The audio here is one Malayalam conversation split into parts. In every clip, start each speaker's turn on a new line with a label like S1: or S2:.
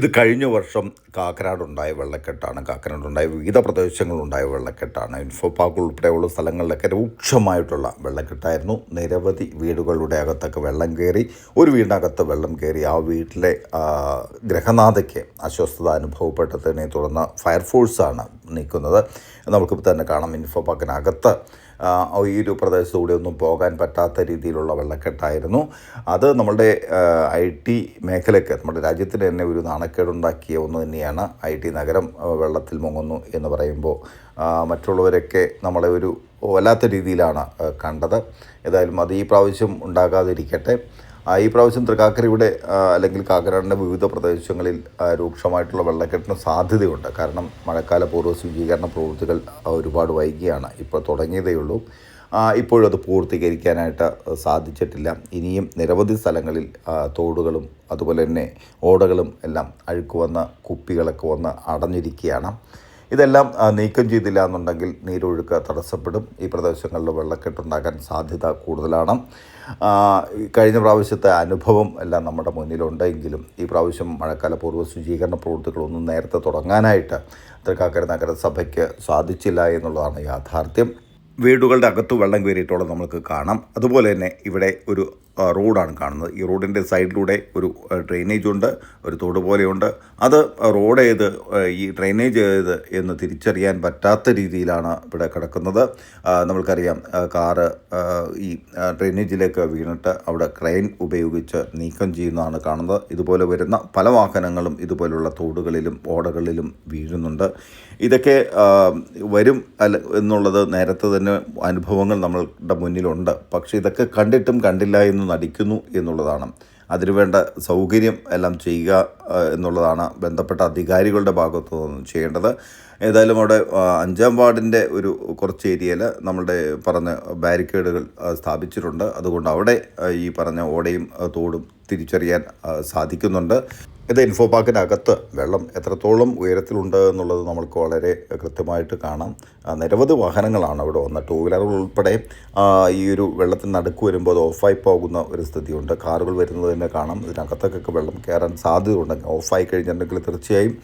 S1: ഇത് കഴിഞ്ഞ വർഷം കാക്കനാടുണ്ടായ വെള്ളക്കെട്ടാണ്. കാക്കനാടുണ്ടായ വിവിധ പ്രദേശങ്ങളുണ്ടായ വെള്ളക്കെട്ടാണ്. ഇൻഫോ പാർക്ക് ഉൾപ്പെടെയുള്ള സ്ഥലങ്ങളിലൊക്കെ രൂക്ഷമായിട്ടുള്ള വെള്ളക്കെട്ടായിരുന്നു. നിരവധി വീടുകളുടെ അകത്തൊക്കെ വെള്ളം കയറി. ഒരു വീടിനകത്ത് വെള്ളം കയറി ആ വീട്ടിലെ ഗൃഹനാഥയ്ക്ക് അസ്വസ്ഥത അനുഭവപ്പെട്ടതിനെ തുടർന്ന് ഫയർഫോഴ്സാണ് നീക്കുന്നത്. നമുക്കിപ്പോൾ തന്നെ കാണാം, ഇൻഫോ പാർക്കിനകത്ത് ഈ ഒരു പ്രദേശത്തൂടെ ഒന്നും പോകാൻ പറ്റാത്ത രീതിയിലുള്ള വെള്ളക്കെട്ടായിരുന്നു. അത് നമ്മളുടെ IT മേഖലയ്ക്ക്, നമ്മുടെ രാജ്യത്തിന് തന്നെ ഒരു നാണക്കേടുണ്ടാക്കിയ ഒന്ന് തന്നെയാണ്. IT നഗരം വെള്ളത്തിൽ മുങ്ങുന്നു എന്ന് പറയുമ്പോൾ മറ്റുള്ളവരൊക്കെ നമ്മളെ ഒരു വല്ലാത്ത രീതിയിലാണ് കണ്ടത്. ഏതായാലും അത് ഈ പ്രാവശ്യം ഉണ്ടാകാതിരിക്കട്ടെ. ഈ പ്രാവശ്യം തൃക്കാക്കരയുടെ അല്ലെങ്കിൽ കാക്കനാടിൻ്റെ വിവിധ പ്രദേശങ്ങളിൽ രൂക്ഷമായിട്ടുള്ള വെള്ളക്കെട്ടിന് സാധ്യതയുണ്ട്. കാരണം മഴക്കാല പൂർവ്വ ശുചീകരണ പ്രവൃത്തികൾ ഒരുപാട് വൈകിയാണ് ഇപ്പോൾ തുടങ്ങിയതേ ഉള്ളൂ. ഇപ്പോഴും അത് പൂർത്തീകരിക്കാനായിട്ട് സാധിച്ചിട്ടില്ല. ഇനിയും നിരവധി സ്ഥലങ്ങളിൽ തോടുകളും അതുപോലെ തന്നെ ഓടകളും എല്ലാം അഴുക്ക് വന്ന കുപ്പികളൊക്കെ വന്ന് അടഞ്ഞിരിക്കുകയാണ്. ഇതെല്ലാം നീക്കം ചെയ്തില്ല എന്നുണ്ടെങ്കിൽ നീരൊഴുക്ക് തടസ്സപ്പെടും. ഈ പ്രദേശങ്ങളിൽ വെള്ളക്കെട്ടുണ്ടാകാൻ സാധ്യത കൂടുതലാണ്. കഴിഞ്ഞ പ്രാവശ്യത്തെ അനുഭവം എല്ലാം നമ്മുടെ മുന്നിലുണ്ടെങ്കിലും ഈ പ്രാവശ്യം മഴക്കാല പൂർവ്വ ശുചീകരണ പ്രവൃത്തികളൊന്നും നേരത്തെ തുടങ്ങാനായിട്ട് തൃക്കാക്കര നഗരസഭയ്ക്ക് സാധിച്ചില്ല എന്നുള്ളതാണ് യാഥാർത്ഥ്യം. വീടുകളുടെ അകത്ത് വെള്ളം കയറിയിട്ടുള്ളത് നമുക്ക് കാണാം. അതുപോലെ തന്നെ ഇവിടെ ഒരു റോഡാണ് കാണുന്നത്. ഈ റോഡിൻ്റെ സൈഡിലൂടെ ഒരു ഡ്രെയിനേജ് ഉണ്ട്, ഒരു തോട് പോലെയുണ്ട്. അത് റോഡ് ഏത്, ഈ ഡ്രെയിനേജ് ഏത് എന്ന് തിരിച്ചറിയാൻ പറ്റാത്ത രീതിയിലാണ് ഇവിടെ കിടക്കുന്നത്. നമ്മൾക്കറിയാം, കാറ് ഈ ഡ്രെയിനേജിലേക്ക് വീണിട്ട് അവിടെ ക്രെയിൻ ഉപയോഗിച്ച് നീക്കം ചെയ്യുന്നതാണ് കാണുന്നത്. ഇതുപോലെ വരുന്ന പല വാഹനങ്ങളും ഇതുപോലുള്ള തോടുകളിലും ഓടകളിലും വീഴുന്നുണ്ട്. ഇതൊക്കെ വരും എന്നുള്ളത് നേരത്തെ തന്നെ അനുഭവങ്ങൾ നമ്മളുടെ മുന്നിലുണ്ട്. പക്ഷേ ഇതൊക്കെ കണ്ടിട്ടും കണ്ടില്ല എന്ന് നടിക്കുന്നു എന്നുള്ളതാണ്. അതിനുവേണ്ട സൗകര്യം എല്ലാം ചെയ്യുക എന്നുള്ളതാണ് ബന്ധപ്പെട്ട അധികാരികളുടെ ഭാഗത്തു നിന്ന് ചെയ്യേണ്ടത്. ഏതായാലും അവിടെ 5-ാം വാർഡിൻ്റെ ഒരു കുറച്ച് ഏരിയയിൽ നമ്മളുടെ പറഞ്ഞ ബാരിക്കേഡുകൾ സ്ഥാപിച്ചിട്ടുണ്ട്. അതുകൊണ്ട് അവിടെ ഈ പറഞ്ഞ ഓടയും തോടും തിരിച്ചറിയാൻ സാധിക്കുന്നുണ്ട്. ഇത് ഇൻഫോ പാർക്കിനകത്ത് വെള്ളം എത്രത്തോളം ഉയരത്തിലുണ്ട് എന്നുള്ളത് നമ്മൾക്ക് വളരെ കൃത്യമായിട്ട് കാണാം. നിരവധി വാഹനങ്ങളാണ് ഇവിടെ വന്നത്. 2 വീലറുകൾ ഉൾപ്പെടെ ഈ ഒരു വെള്ളത്തിന് നടുക്ക് വരുമ്പോൾ അത് ഓഫായി പോകുന്ന ഒരു സ്ഥിതിയുണ്ട്. കാറുകൾ വരുന്നത് തന്നെ കാണാം. ഇതിനകത്തൊക്കെ വെള്ളം കയറാൻ സാധ്യതയുണ്ടെങ്കിൽ ഓഫായി കഴിഞ്ഞിട്ടുണ്ടെങ്കിൽ തീർച്ചയായും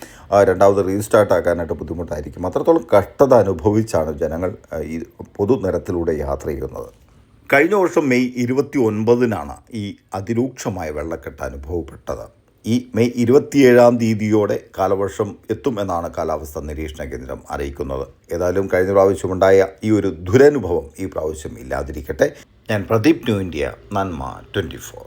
S1: രണ്ടാമത് റീസ്റ്റാർട്ട് ആക്കാനായിട്ട് ബുദ്ധിമുട്ടായിരിക്കും. അത്രത്തോളം കഷ്ടത അനുഭവിച്ചാണ് ജനങ്ങൾ ഈ പൊതുനിരത്തിലൂടെ യാത്ര ചെയ്യുന്നത്. കഴിഞ്ഞ വർഷം മെയ് 29-നാണ് ഈ അതിരൂക്ഷമായ വെള്ളക്കെട്ട് അനുഭവപ്പെട്ടത്. ഈ മെയ് 27-ാം തീയതിയോടെ കാലവർഷം എത്തും എന്നാണ് കാലാവസ്ഥാ നിരീക്ഷണ കേന്ദ്രം അറിയിക്കുന്നത്. ഏതായാലും കഴിഞ്ഞ പ്രാവശ്യമുണ്ടായ ഈ ഒരു ദുരനുഭവം ഈ പ്രാവശ്യം ഇല്ലാതിരിക്കട്ടെ. ഞാൻ പ്രദീപ്, ന്യൂ ഇന്ത്യ, നന്മ 24.